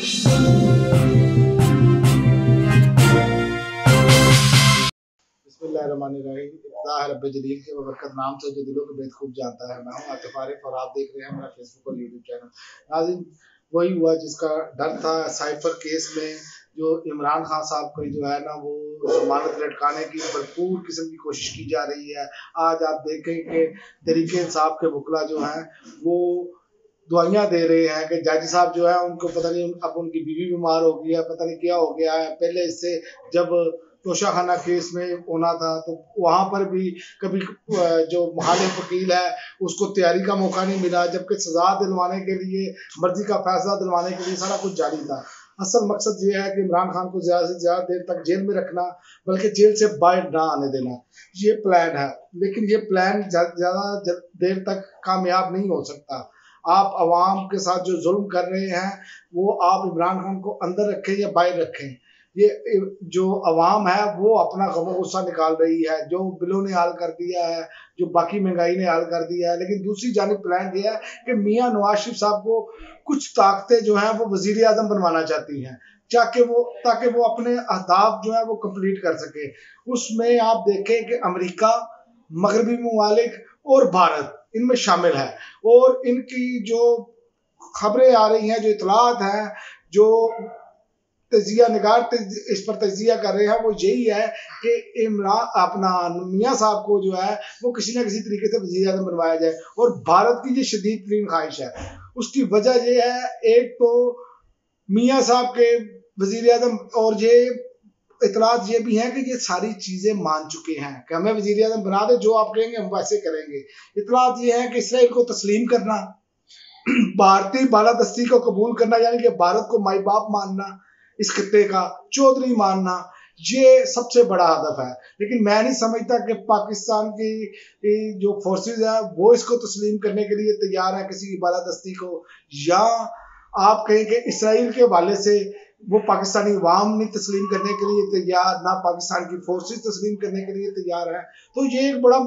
बिस्मिल्लाहिर्रहमानिर्रहीम। इब्तिदा है रब्बे जलील के बबरकत नाम से जो दिलों के भेद खूब जानता है। मैं हूं आतिफ आरिफ और आप देख रहे हैं मेरा फेसबुक और यूट्यूब चैनल। नाज़रीन, वही हुआ जिसका डर था। साइफर केस में जो इमरान खान साहब को जो है ना, वो जमानत लटकाने की भरपूर किस्म की कोशिश की जा रही है। आज आप देखें कि तहरीक इंसाफ के वकला जो हैं वो दुआइयाँ दे रहे हैं कि जज साहब जो है उनको पता नहीं, अब उनकी बीवी बीमार हो गई है, पता नहीं क्या हो गया है। पहले इससे जब तोशाखाना केस में होना था तो वहाँ पर भी कभी जो मुखालिफ वकील है उसको तैयारी का मौका नहीं मिला, जबकि सजा दिलवाने के लिए, मर्जी का फैसला दिलवाने के लिए सारा कुछ जारी था। असल मकसद ये है कि इमरान खान को ज़्यादा से ज़्यादा देर तक जेल में रखना, बल्कि जेल से बाहर ना आने देना, ये प्लान है। लेकिन ये प्लान ज़्यादा देर तक कामयाब नहीं हो सकता। आप अवाम के साथ जो जुल्म कर रहे हैं वो आप इमरान खान को अंदर रखें या बाहर रखें, ये जो अवाम है वो अपना गम गुस्सा निकाल रही है। जो बिलों ने हाल कर दिया है, जो बाकी महंगाई ने हाल कर दिया है। लेकिन दूसरी जानिब प्लान ये है कि मियाँ नवाज शरीफ साहब को कुछ ताकतें जो हैं वो वजीर आजम बनवाना चाहती हैं, ताकि वो अपने अहदाफ जो है वो कंप्लीट कर सके। उसमें आप देखें कि अमेरिका, मगरबी ममालिक और भारत इनमें शामिल है। और इनकी जो खबरें आ रही हैं, जो इतलात हैं, जो तजिया निगार इस पर तजिया कर रहे हैं, वो यही है कि इमरान अपना मियाँ साहब को जो है वो किसी न किसी तरीके से वज़ीर आज़म बनवाया जाए। और भारत की ये शदीद तरीन ख्वाहिश है। उसकी वजह ये है, एक तो मियाँ साहब के वज़ीर आज़म, और ये इतलात ये भी हैं कि ये सारी चीज़ें मान चुके हैं कि हमें वज़ीर आज़म बना दे, जो आप कहेंगे हम वैसे करेंगे। इतलात ये है कि इसराइल को तस्लीम करना, भारतीय बालादस्ती को कबूल करना, यानी कि भारत को माई बाप मानना, इस खित्ते का चौधरी मानना, ये सबसे बड़ा हदफ है। लेकिन मैं नहीं समझता कि पाकिस्तान की जो फोर्सेस है वो इसको तस्लीम करने के लिए तैयार है, किसी की बालादस्ती को। या आप कहें कि इसराइल के हवाले से वो पाकिस्तानी अवाम नहीं तस्लीम करने के लिए तैयार, ना पाकिस्तान की फोर्सेस तस्लीम करने के लिए तैयार है। तो ये एक बड़ा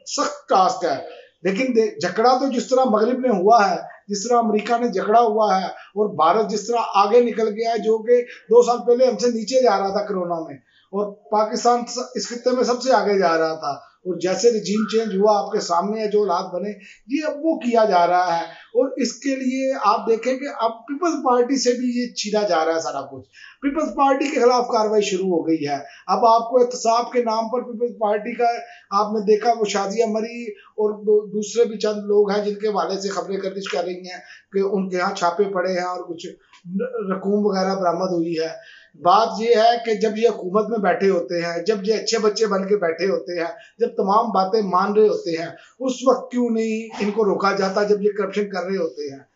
सख्त टास्क है। लेकिन झगड़ा तो जिस तरह मगरिब में हुआ है, जिस तरह अमेरिका ने झगड़ा हुआ है, और भारत जिस तरह आगे निकल गया है, जो कि 2 साल पहले हमसे नीचे जा रहा था कोरोना में, और पाकिस्तान इस खित्ते में सबसे आगे जा रहा था। और जैसे रिजीम चेंज हुआ, आपके सामने है जो हालात बने, ये अब वो किया जा रहा है। और इसके लिए आप देखें कि अब पीपल्स पार्टी से भी ये छीना जा रहा है सारा कुछ। पीपल्स पार्टी के खिलाफ कार्रवाई शुरू हो गई है। अब आपको एहतसाब के नाम पर पीपल्स पार्टी का आपने देखा, वो शादिया मरी और दूसरे भी चंद लोग हैं जिनके हवाले से खबरें गर्दिश कर रही हैं कि उनके यहाँ छापे पड़े हैं और कुछ रकूम वगैरह बरामद हुई है। बात यह है कि जब ये हुकूमत में बैठे होते हैं, जब ये अच्छे बच्चे बन के बैठे होते हैं, जब तमाम बातें मान रहे होते हैं, उस वक्त क्यों नहीं इनको रोका जाता जब ये करप्शन कर रहे होते हैं।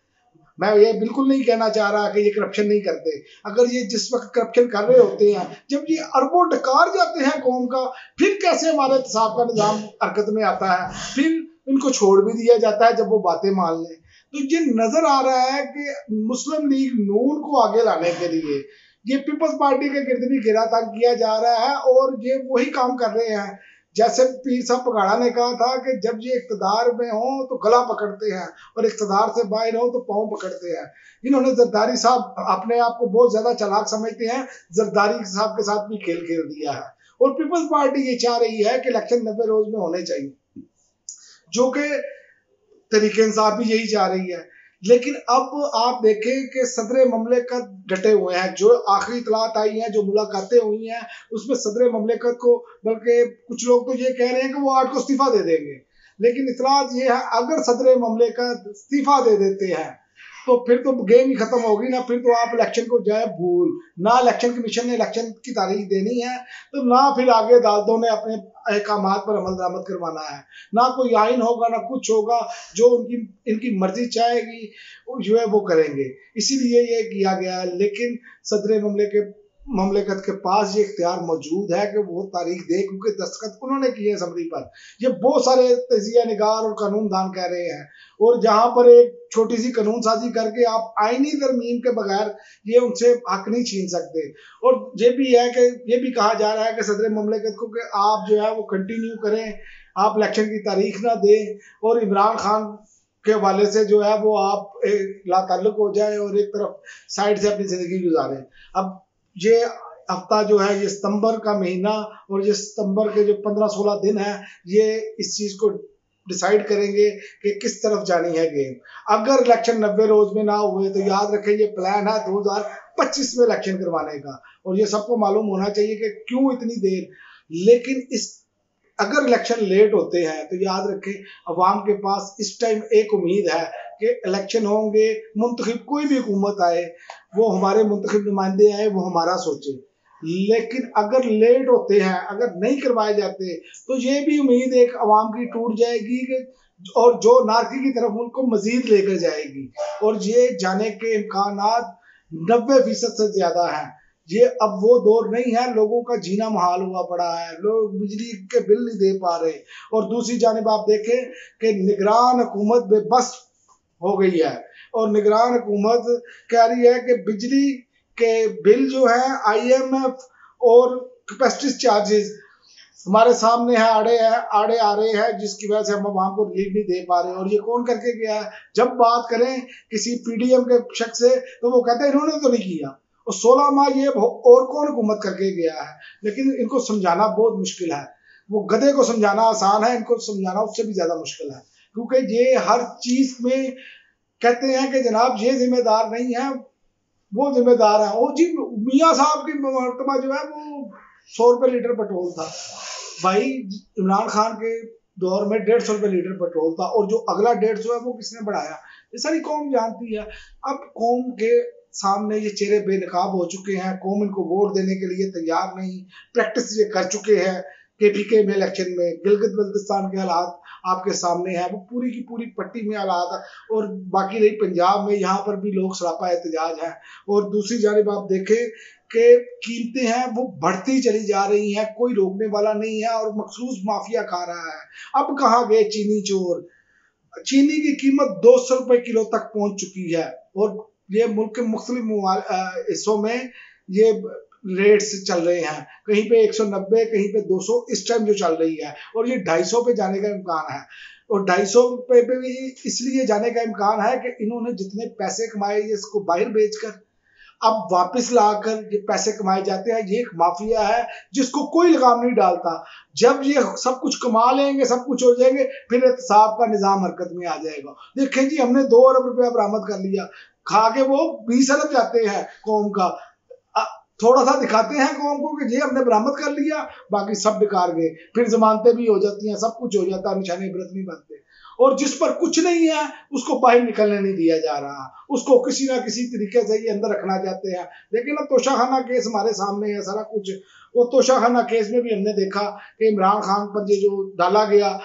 मैं ये बिल्कुल नहीं कहना चाह रहा कि ये करप्शन नहीं करते। अगर ये जिस वक्त करप्शन कर रहे होते हैं, जब ये अरबों डकार जाते हैं कौम का, फिर कैसे हमारे एहतसाब का निज़ाम हरकत में आता है, फिर इनको छोड़ भी दिया जाता है जब वो बातें मान लें। तो ये नजर आ रहा है कि मुस्लिम लीग नून को आगे लाने के लिए ये पीपल्स पार्टी के गिर्द भी घेरा तंग किया जा रहा है, और ये वही काम कर रहे हैं। जैसे पीर साहब पगाड़ा ने कहा था कि जब ये इख्तदार में हो तो गला पकड़ते हैं, और इख्तदार से बाहर हो तो पाँव पकड़ते हैं। इन्होंने जरदारी साहब अपने आप को बहुत ज्यादा चालाक समझते हैं, जरदारी साहब के साथ भी खेल खेल दिया है। और पीपल्स पार्टी ये चाह रही है कि इलेक्शन 90 रोज में होने चाहिए, जो कि तरीके इंसाफ भी यही चाह रही है। लेकिन अब आप देखें कि सदर ममलिकत डटे हुए हैं। जो आखिरी इतलात आई हैं, जो मुलाकातें हुई हैं, उसमें सदर ममलिकत को, बल्कि कुछ लोग तो ये कह रहे हैं कि वो 8 को इस्तीफा दे देंगे। लेकिन इतलात ये है, अगर सदर ममलिकत इस्तीफा दे देते हैं तो फिर तो गेम ही खत्म होगी ना। फिर तो आप इलेक्शन को जाए भूल ना, इलेक्शन कमीशन ने इलेक्शन की तारीख देनी है, तो ना फिर आगे अदालतों ने अपने अहकामात पर अमल दरामद करवाना है, ना कोई आइन होगा, ना कुछ होगा। जो इनकी मर्जी चाहेगी जो है वो करेंगे। इसीलिए ये किया गया है। लेकिन सदर ममलिकत के पास ये इख्तियार मौजूद है कि वो तारीख दे, क्योंकि दस्तखत उन्होंने किए असम्बली पर। ये बहुत सारे तजिया निगार और कानून दान कह रहे हैं। और जहां पर एक छोटी सी कानून साजी करके आप आईनी तरमीम के बगैर ये उनसे हक नहीं छीन सकते। और ये भी है कि ये भी कहा जा रहा है कि सदर ममलिकत को कि आप जो है वो कंटिन्यू करें, आप इलेक्शन की तारीख ना दें, और इमरान खान के हवाले से जो है वो आप लाताल्लुक हो जाए और एक तरफ साइड से अपनी ज़िंदगी गुजारें। अब ये हफ्ता जो है, ये सितंबर का महीना और ये सितंबर के जो 15-16 दिन है, ये इस चीज़ को डिसाइड करेंगे कि किस तरफ जानी है गेम। अगर इलेक्शन 90 रोज में ना हुए तो याद रखें ये प्लान है 2025 में इलेक्शन करवाने का, और ये सबको मालूम होना चाहिए कि क्यों इतनी देर। लेकिन इस अगर इलेक्शन लेट होते हैं तो याद रखें अवाम के पास इस टाइम एक उम्मीद है कि इलेक्शन होंगे, मुंतखब कोई भी हुकूमत आए, वो हमारे मुंतखब नुमाइंदे आए, वो हमारा सोचे। लेकिन अगर लेट होते हैं, अगर नहीं करवाए जाते, तो ये भी उम्मीद एक अवाम की टूट जाएगी कि और जो नारकी की तरफ उनको मजीद लेकर जाएगी, और ये जाने के इम्कान 90% से ज्यादा हैं। ये अब वो दौर नहीं है, लोगों का जीना मुहाल हुआ पड़ा है, लोग बिजली के बिल नहीं दे पा रहे। और दूसरी जानिब आप देखें कि निगरान हुकूमत बेबस हो गई है, और निगरान हुकूमत कह रही है कि बिजली के बिल जो है IMF और कैपेसिटी चार्जेस हमारे सामने है, आड़े आ रहे हैं, जिसकी वजह से हम वहां को रिलीफ नहीं दे पा रहे। और ये कौन करके गया है? जब बात करें किसी PDM के शख्स से तो वो कहते हैं इन्होंने तो नहीं किया, और 16 माह ये और कौन हुकूमत करके गया है। लेकिन इनको समझाना बहुत मुश्किल है। वो गधे को समझाना आसान है, इनको समझाना उससे भी ज्यादा मुश्किल है, क्योंकि ये हर चीज में कहते हैं कि जनाब ये जिम्मेदार नहीं है, वो जिम्मेदार है। ओ जी, मियाँ साहब की मर्तबा जो है वो 100 रुपये लीटर पेट्रोल था भाई, इमरान खान के दौर में 150 रुपये लीटर पेट्रोल था, और जो अगला 150 है वो किसने बढ़ाया? ये सारी कौम जानती है। अब कौम के सामने ये चेहरे बेनकाब हो चुके हैं, कौम इनको वोट देने के लिए तैयार नहीं, प्रैक्टिस ये कर चुके हैं। KPK में इलेक्शन में गिलगित बल्तिस्तान के हालात आपके सामने है, वो पूरी की पूरी पट्टी में हालात है, और बाकी रही पंजाब में, यहाँ पर भी लोग सरापा एहतजाज है। और दूसरी जानिब आप देखें कि कीमतें हैं वो बढ़ती चली जा रही हैं, कोई रोकने वाला नहीं है, और मखसूस माफिया खा रहा है। अब कहाँ गए चीनी चोर? चीनी की कीमत 200 रुपए किलो तक पहुंच चुकी है, और ये मुल्क के मुख्तलिफ हिस्सों में ये रेट्स चल रहे हैं, कहीं पे 190, कहीं पे 200 इस टाइम जो चल रही है, और ये 250 पे जाने का इम्कान है। और 250 रुपए पे भी इसलिए जाने का इम्कान है कि इन्होंने जितने पैसे कमाए इसको बाहर बेचकर अब वापस लाकर ये पैसे कमाए जाते हैं। ये एक माफिया है जिसको कोई लगाम नहीं डालता। जब ये सब कुछ कमा लेंगे, सब कुछ हो जाएंगे, फिर एहतसाब का निजाम हरकत में आ जाएगा। देखें जी, हमने 2 अरब रुपया बरामद कर लिया, खा के वो 20 अरब जाते हैं कौम का। थोड़ा सा दिखाते हैं कौम को कि ये हमने बरामद कर लिया, बाकी सब बेकार गए, फिर जमानतें भी हो जाती हैं, सब कुछ हो जाता है, निशाने इबरत नहीं बनते। और जिस पर कुछ नहीं है उसको बाहर निकलने नहीं दिया जा रहा, उसको किसी ना किसी तरीके से ये अंदर रखना चाहते हैं। लेकिन अब तोशाखाना केस हमारे सामने है सारा कुछ। वो तोशाखाना केस में भी हमने देखा कि इमरान खान पर ये जो डाला गया,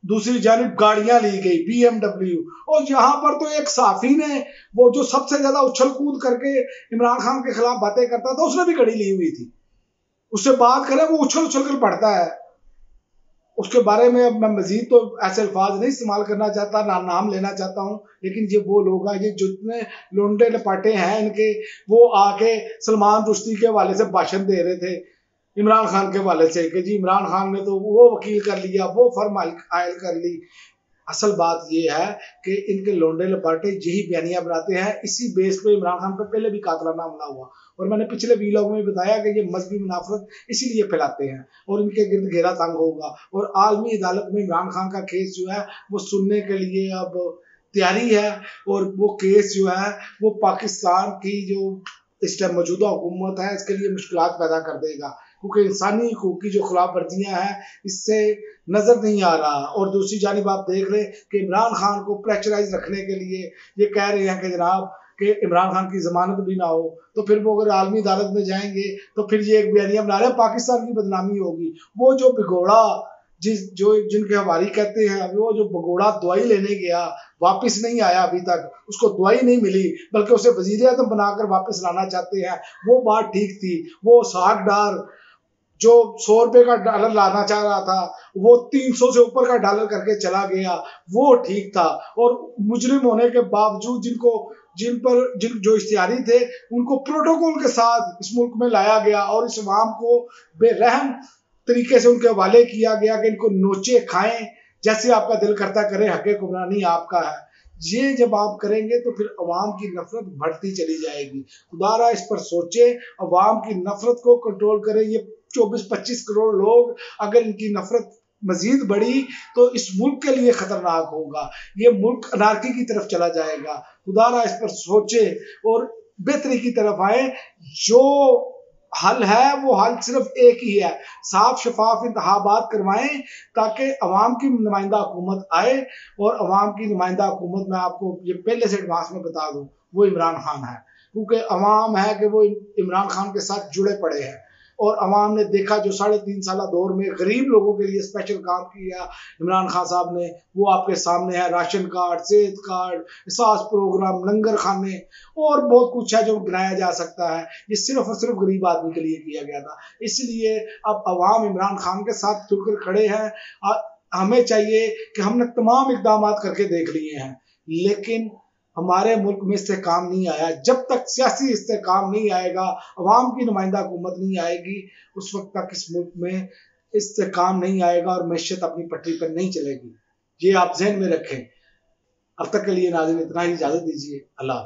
दूसरी जानिब गाड़ियां ली गई BMW, और यहाँ पर तो एक साफी ने, वो जो सबसे ज्यादा उछल कूद करके इमरान खान के खिलाफ बातें करता था, उसने भी गाड़ी ली हुई थी। उससे बात करें वो उछल उछल कर पड़ता है। उसके बारे में अब मैं मजीद तो ऐसे अल्फाज नहीं इस्तेमाल करना चाहता, ना नाम लेना चाहता हूँ, लेकिन ये वो लोग हैं, ये जितने लोंडे लपाटे हैं इनके, वो आके सलमान रुश्दी के हवाले से भाषण दे रहे थे इमरान खान के हवाले से कि जी इमरान खान ने तो वो वकील कर लिया, वो फर्म आयल कर ली। असल बात ये है कि इनके लोंडे लपाटे यही बयानियां बनाते हैं। इसी बेस पे इमरान खान पर पहले भी कातलाना हमला हुआ, और मैंने पिछले वीलॉग में बताया कि ये मजहबी मुनाफरत इसीलिए फैलाते हैं, और इनके गिर्द घेरा तंग होगा। और आलमी अदालत में इमरान खान का केस जो है वो सुनने के लिए अब तैयारी है, और वो केस जो है वो पाकिस्तान की जो इस टाइम मौजूदा हुकूमत है इसके लिए मुश्किलात पैदा कर देगा, क्योंकि इंसानी हकूक की जो खिलाफ वर्जियां हैं इससे नजर नहीं आ रहा। और दूसरी जानिब आप देख लें कि इमरान खान को प्रेशराइज रखने के लिए ये कह रहे हैं कि जनाब कि इमरान खान की जमानत भी ना हो, तो फिर वो अगर आलमी अदालत में जाएंगे तो फिर ये एक बयानिया बना रहे हैं पाकिस्तान की बदनामी होगी। वो जो भिगोड़ा जिनके हवारी कहते हैं, वो जो भगोड़ा दवाई लेने गया वापस नहीं आया अभी तक, उसको दवाई नहीं मिली, बल्कि उसे वजीर आज़म बनाकर वापस लाना चाहते हैं, वो बात ठीक थी। वो साग डार जो 100 रुपए का डॉलर लाना चाह रहा था वो 300 से ऊपर का डॉलर करके चला गया, वो ठीक था। और मुजरिम होने के बावजूद जिन जो इश्तिहारी थे उनको प्रोटोकॉल के साथ इस मुल्क में लाया गया, और इस अवाम को बेरहम तरीके से उनके हवाले किया गया कि इनको नोचे खाएं, जैसे आपका दिल करता करे, हक हुक्मरानी आपका है। ये जब आप करेंगे तो फिर अवाम की नफरत बढ़ती चली जाएगी। खुदारा इस पर सोचे, अवाम की नफरत को कंट्रोल करें। ये 24-25 करोड़ लोग, अगर इनकी नफरत मजीद बढ़ी तो इस मुल्क के लिए खतरनाक होगा। ये मुल्क अनारकी की तरफ चला जाएगा। खुदारा इस पर सोचे और बेहतरी की तरफ आए। जो हल है वो हल सिर्फ एक ही है, साफ शफाफ इंतखाबात करवाएं ताकि अवाम की नुमाइंदा हुकूमत आए। और अवाम की नुमाइंदा हुकूमत, मैं आपको ये पहले से एडवांस में बता दूं, वो इमरान खान है। क्योंकि अवाम है कि वो इमरान खान के साथ जुड़े पड़े हैं। और अवाम ने देखा जो 3.5 साल दौर में गरीब लोगों के लिए स्पेशल काम किया इमरान खान साहब ने, वो आपके सामने है। राशन कार्ड, सेहत कार्ड, एहसास प्रोग्राम, लंगर खाने और बहुत कुछ है जो गिनाया जा सकता है। ये सिर्फ और सिर्फ गरीब आदमी के लिए किया गया था। इसलिए अब अवाम इमरान खान के साथ जुड़कर खड़े हैं। हमें चाहिए कि हमने तमाम इकदाम करके देख लिए हैं, लेकिन हमारे मुल्क में इससे काम नहीं आया। जब तक सियासी इससे काम नहीं आएगा, अवाम की नुमाइंदा हुकूमत नहीं आएगी, उस वक्त तक इस मुल्क में इससे काम नहीं आएगा और मैशत अपनी पटरी पर नहीं चलेगी। ये आप जहन में रखें। अब तक के लिए नाज़रीन इतना ही, इजाज़त दीजिए। अल्लाह।